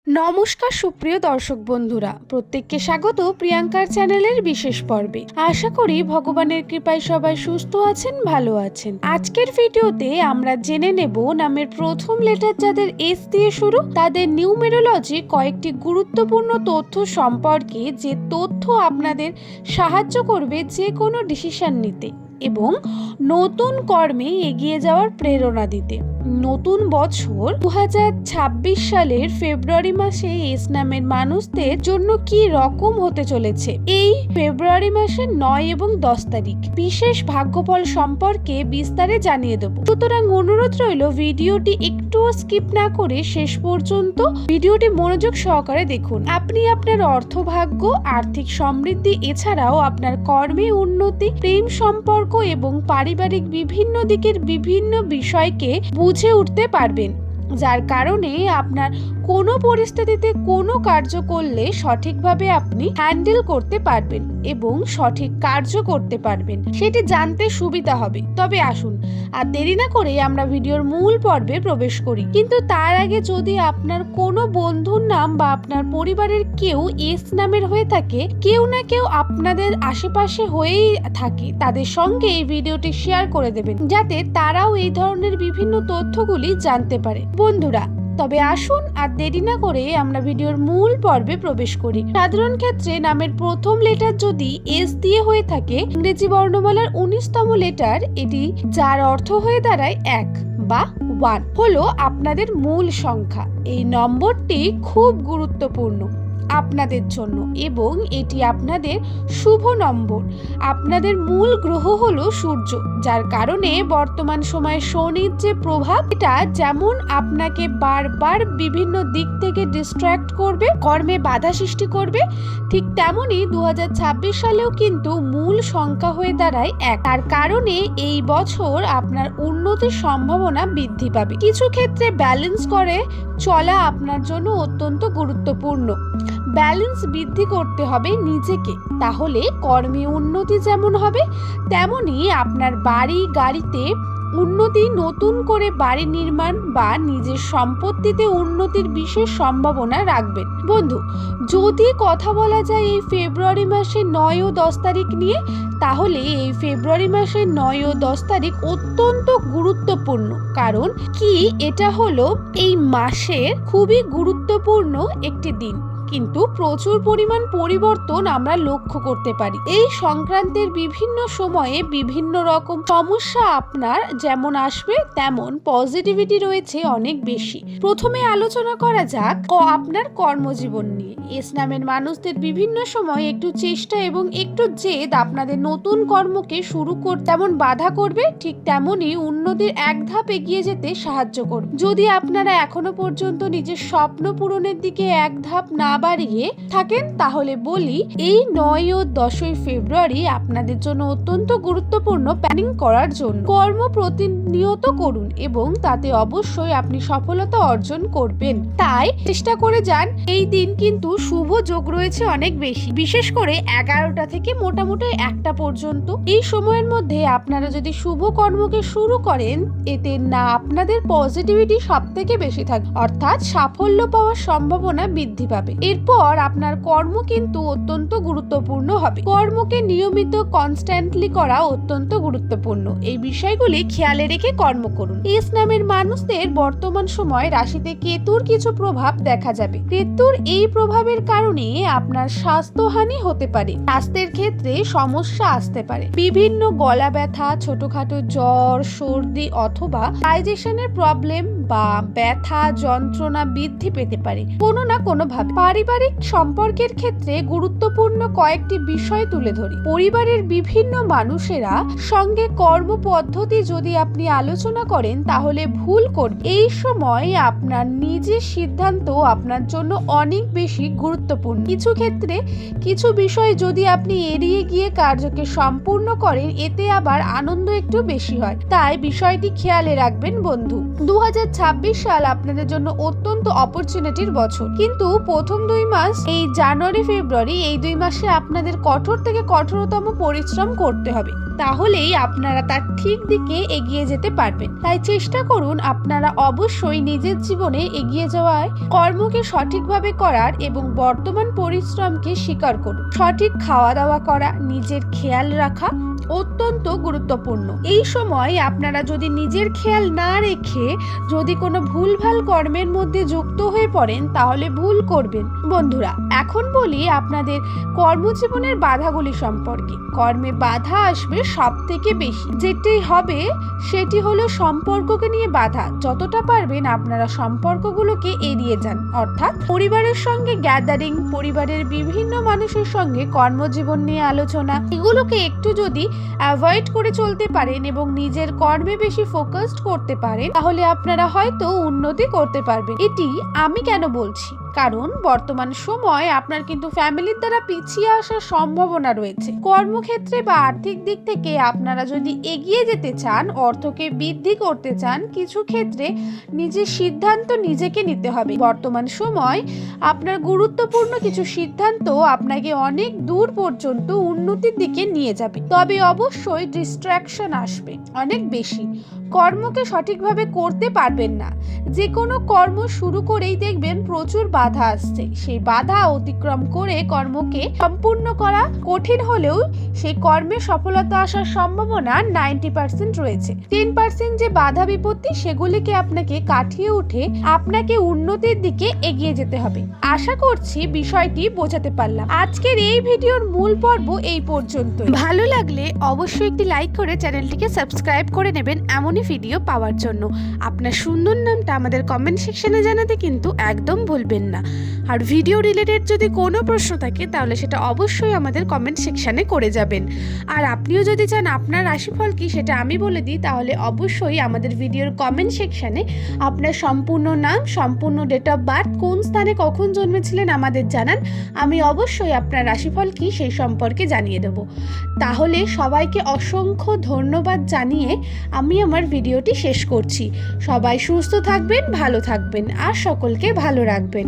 নমস্কার সুপ্রিয় দর্শক বন্ধুরা, প্রত্যেককে স্বাগত প্রিয়াঙ্কার চ্যানেলের বিশেষ পর্বে। আশা করি ভগবানের কৃপায় সবাই সুস্থ আছেন, ভালো আছেন। আজকের ভিডিওতে আমরা জেনে নেব নামের প্রথম লেটার যাদের এস দিয়ে শুরু তাদের নিউমেরোলজি কয়েকটি গুরুত্বপূর্ণ তথ্য সম্পর্কে, যে তথ্য আপনাদের সাহায্য করবে যে কোনো ডিসিশন নিতে এবং নতুন কর্মে এগিয়ে যাওয়ার প্রেরণা দিতে। নতুন বছর 2026 সালের ফেব্রুয়ারি মাসে এস নামের মানুষদের জন্য কি রকম হতে চলেছে এই ফেব্রুয়ারি মাসের 9 এবং 10 তারিখ বিশেষ ভাগ্যফল সম্পর্কে বিস্তারে জানিয়ে দেব। সুতরাং অনুরোধ রইল ভিডিওটি একটুও স্কিপ না করে শেষ পর্যন্ত ভিডিওটি মনোযোগ সহকারে দেখুন। আপনি আপনার অর্থভাগ্য, আর্থিক সমৃদ্ধি এছাড়াও আপনার কর্মে উন্নতি, প্রেম সম্পর্ক এবং পারিবারিক বিভিন্ন দিকের বিভিন্ন বিষয়কে বুঝে উঠতে পারবেন, যার কারণে আপনার কোনো পরিস্থিতিতে কোনো কার্য করলে সঠিকভাবে আপনি হ্যান্ডেল করতে পারবেন এবং সঠিক কার্য করতে পারবেন, সেটি জানতে সুবিধা হবে। তবে আসুন আর দেরি না করে আমরা ভিডিওর মূল পর্বে প্রবেশ করি। কিন্তু তার আগে যদি আপনার কোনো বন্ধুর নাম বা আপনার পরিবারের কেউ এস নামের হয়ে থাকে, কেউ না কেউ আপনাদের আশেপাশে হয়েই থাকে, তাদের সঙ্গে এই ভিডিওটি শেয়ার করে দেবেন যাতে তারাও এই ধরনের বিভিন্ন তথ্যগুলি জানতে পারে। বন্ধুরা, তবে আসুন আর দেরি না করে আমরা ভিডিওর মূল পর্বে প্রবেশ করি। সাধারণ ক্ষেত্রে নামের প্রথম লেটার যদি এস দিয়ে হয়ে থাকে, ইংরেজি বর্ণমালার 19তম লেটার এটি, যার অর্থ হয়ে দাঁড়ায় 1 বা 1, হলো আপনাদের মূল সংখ্যা। এই নম্বরটি খুব গুরুত্বপূর্ণ আপনাদের জন্য এবং এটি আপনাদের শুভ নম্বর। আপনাদের মূল গ্রহ হলো সূর্য, যার কারণে বর্তমান সময়ে শনির যে প্রভাব, এটা যেমন আপনাকে বারবার বিভিন্ন দিক থেকে ডিস্ট্র্যাক্ট করবে, কর্মে বাধা সৃষ্টি করবে, ঠিক তেমনই 2026 সালেও কিন্তু মূল সংখ্যা হয়ে দাঁড়ায় 1। তার কারণে এই বছর আপনার উন্নতির সম্ভাবনা বৃদ্ধি পাবে। কিছু ক্ষেত্রে ব্যালেন্স করে চলা আপনার জন্য অত্যন্ত গুরুত্বপূর্ণ। ব্যালেন্স বৃদ্ধি করতে হবে নিজেকে, তাহলে কর্মে উন্নতি যেমন হবে তেমনি আপনার বাড়ি গাড়িতে উন্নতি, নতুন করে বাড়ি নির্মাণ বা নিজের সম্পত্তিতে উন্নতির বিশেষ সম্ভাবনা রাখবেন। বন্ধু, যদি কথা বলা যায় এই ফেব্রুয়ারি মাসে 9 ও 10 তারিখ নিয়ে, তাহলে এই ফেব্রুয়ারি মাসের 9 ও 10 তারিখ অত্যন্ত গুরুত্বপূর্ণ। কারণ কি, এটা হলো এই মাসের খুবই গুরুত্বপূর্ণ একটি দিন, কিন্তু প্রচুর পরিমাণ পরিবর্তন আমরা লক্ষ্য করতে পারি। এই সংক্রান্তের বিভিন্ন সময়ে বিভিন্ন রকম সমস্যা আপনার যেমন আসবে, তেমন পজিটিভিটি রয়েছে অনেক বেশি। প্রথমে আলোচনা করা যাক আপনার কর্মজীবন নিয়ে। এস নামের মানুষদের বিভিন্ন সময় একটু চেষ্টা এবং একটু জেদ আপনাদের নতুন কর্মকে শুরু করতে তেমন বাধা করবে, ঠিক তেমনই উন্নতির এক ধাপ এগিয়ে যেতে সাহায্য করবে। যদি আপনারা এখনো পর্যন্ত নিজের স্বপ্ন পূরণের দিকে এক ধাপ না বাড়িয়ে থাকেন, তাহলে বলি এই 9 ও 10 ফেব্রুয়ারি আপনাদের জন্য অত্যন্ত গুরুত্বপূর্ণ প্ল্যানিং করার জন্য। কর্ম প্রতিনিয়ত করুন এবং তাতে অবশ্যই আপনি সফলতা অর্জন করবেন, তাই চেষ্টা করে যান। এই দিন কিন্তু শুভ যোগ রয়েছে অনেক বেশি, বিশেষ করে 11টা থেকে মোটামুটি 1টা পর্যন্ত। এই সময়ের মধ্যে আপনারা যদি শুভ কর্মকে শুরু করেন, এতে না আপনাদের পজিটিভিটি সব থেকে বেশি থাকবে, অর্থাৎ সাফল্য পাওয়ার সম্ভাবনা বৃদ্ধি পাবে। এরপর আপনার কর্ম কিন্তু অত্যন্ত গুরুত্বপূর্ণ হবে। কর্মকে নিয়মিত কনস্ট্যান্টলি করা অত্যন্ত গুরুত্বপূর্ণ। এই বিষয়গুলি খেয়ালে রেখে কর্ম করুন। এস নামের মানুষদের বর্তমান সময় রাশিতে কেতুর কিছু প্রভাব দেখা যাবে। কেতুর এই প্রভাবের কারণে আপনার স্বাস্থ্যহানি হতে পারে, স্বাস্থ্যের ক্ষেত্রে সমস্যা আসতে পারে। বিভিন্ন গলা ব্যথা, ছোটখাটো জ্বর, সর্দি অথবা ডাইজেশনের প্রবলেম বা ব্যথা যন্ত্রণা বৃদ্ধি পেতে পারে কোনো না কোনো ভাবে। পারিবারিক সম্পর্কের ক্ষেত্রে গুরুত্বপূর্ণ কয়েকটি বিষয় তুলে ধরি। পরিবারের বিভিন্ন মানুষেরা সঙ্গে কর্ম পদ্ধতি যদি আপনি আলোচনা করেন, তাহলে ভুল করবেন। এই সময় আপনার নিজের সিদ্ধান্ত আপনার জন্য অনেক বেশি গুরুত্বপূর্ণ। কিছু ক্ষেত্রে কিছু বিষয় যদি আপনি এড়িয়ে গিয়ে কার্যকে সম্পূর্ণ করেন, এতে আবার আনন্দ একটু বেশি হয়, তাই বিষয়টি খেয়ালে রাখবেন। বন্ধু, 2026 সাল আপনাদের জন্য অত্যন্ত অপরচুনিটির বছর, কিন্তু প্রথম 2 মাস এই জানুয়ারি ফেব্রুয়ারি এই 2 মাসে আপনাদের কঠোর থেকে কঠোরতম পরিশ্রম করতে হবে, তাহলেই আপনারা তার ঠিক দিকে এগিয়ে যেতে পারবেন। তাই চেষ্টা করুন আপনারা অবশ্যই নিজের জীবনে এগিয়ে যাওয়ায় কর্মকে সঠিকভাবে করার এবং বর্তমান পরিশ্রমকে স্বীকার করুন। সঠিক খাওয়া দাওয়া করা, নিজের খেয়াল রাখা অত্যন্ত গুরুত্বপূর্ণ। এই সময় আপনারা যদি নিজের খেয়াল না রেখে যদি কোনো ভুলভাল কর্মের মধ্যে যুক্ত হয়ে পড়েন তাহলে ভুল করবেন। বন্ধুরা, এখন বলি আপনাদের কর্মজীবনের বাধাগুলি সম্পর্কে। কর্মে বাধা আসবে সব থেকে বেশি, যেটি হবে সেটি হলো সম্পর্ককে নিয়ে বাধা। যতটা পারবেন আপনারা সম্পর্কগুলোকে এড়িয়ে যান, অর্থাৎ পরিবারের সঙ্গে গ্যাদারিং, পরিবারের বিভিন্ন মানুষের সঙ্গে কর্মজীবন নিয়ে আলোচনা, এগুলোকে একটু যদি অ্যাভয়েড করে চলতে পারেন এবং নিজের কর্মে বেশি ফোকাসড করতে পারেন তাহলে আপনারা হয়তো উন্নতি করতে পারবেন। এটি আমি কেন বলছি, কারণ বর্তমান সময় আপনার কিন্তু ফ্যামিলির দ্বারা পিছিয়ে আসার সম্ভাবনা রয়েছে। কর্মক্ষেত্রে বা আর্থিক দিক থেকে আপনারা যদি এগিয়ে যেতে চান, অর্থকে বৃদ্ধি করতে চান, কিছু ক্ষেত্রে নিজের সিদ্ধান্ত নিজেকে নিতে হবে। বর্তমান সময় আপনার গুরুত্বপূর্ণ কিছু সিদ্ধান্ত আপনাকে অনেক দূর পর্যন্ত উন্নতির দিকে নিয়ে যাবে, তবে অবশ্যই ডিস্ট্রাকশন আসবে অনেক বেশি। কর্মকে সঠিকভাবে করতে পারবেন না। যে কোনো কর্ম শুরু করেই দেখবেন প্রচুর বাধা আসছে। সেই বাধা অতিক্রম করে কর্মকে সম্পূর্ণ করা কঠিন হলেও সেই কর্মে সফলতা আসার সম্ভাবনা 90% রয়েছে। 10% যে বাধা বিপত্তি সেগুলিকে আপনাকে কাটিয়ে উঠে আপনাকে উন্নতির দিকে এগিয়ে যেতে হবে। আশা করছি বিষয়টি বোঝাতে পারলাম। আজকের এই ভিডিওর মূল পর্ব এই পর্যন্ত। ভালো লাগলে অবশ্যই একটি লাইক করে চ্যানেলটিকে সাবস্ক্রাইব করে নেবেন এমনই ভিডিও পাওয়ার জন্য। আপনার সুন্দর নামটা আমাদের কমেন্ট সেকশনে জানাতে কিন্তু একদম ভুলবেন না। আর ভিডিও রিলেটেড যদি কোনো প্রশ্ন থাকে তাহলে সেটা অবশ্যই আমাদের কমেন্ট সেকশনে করে যাবেন। আর আপনিও যদি চান আপনার রাশিফল কি সেটা আমি বলে দিই, তাহলে অবশ্যই আমাদের ভিডিওর কমেন্ট সেকশনে আপনার সম্পূর্ণ নাম, সম্পূর্ণ ডেট অফ বার্থ, কোন স্থানে কখন জন্মেছিলেন আমাদের জানান। আমি অবশ্যই আপনার রাশিফল কি সেই সম্পর্কে জানিয়ে দেব। তাহলে সবাইকে অসংখ্য ধন্যবাদ জানিয়ে আমি আমার ভিডিওটি শেষ করছি। সবাই সুস্থ থাকবেন, ভালো থাকবেন আর সকলকে ভালো রাখবেন।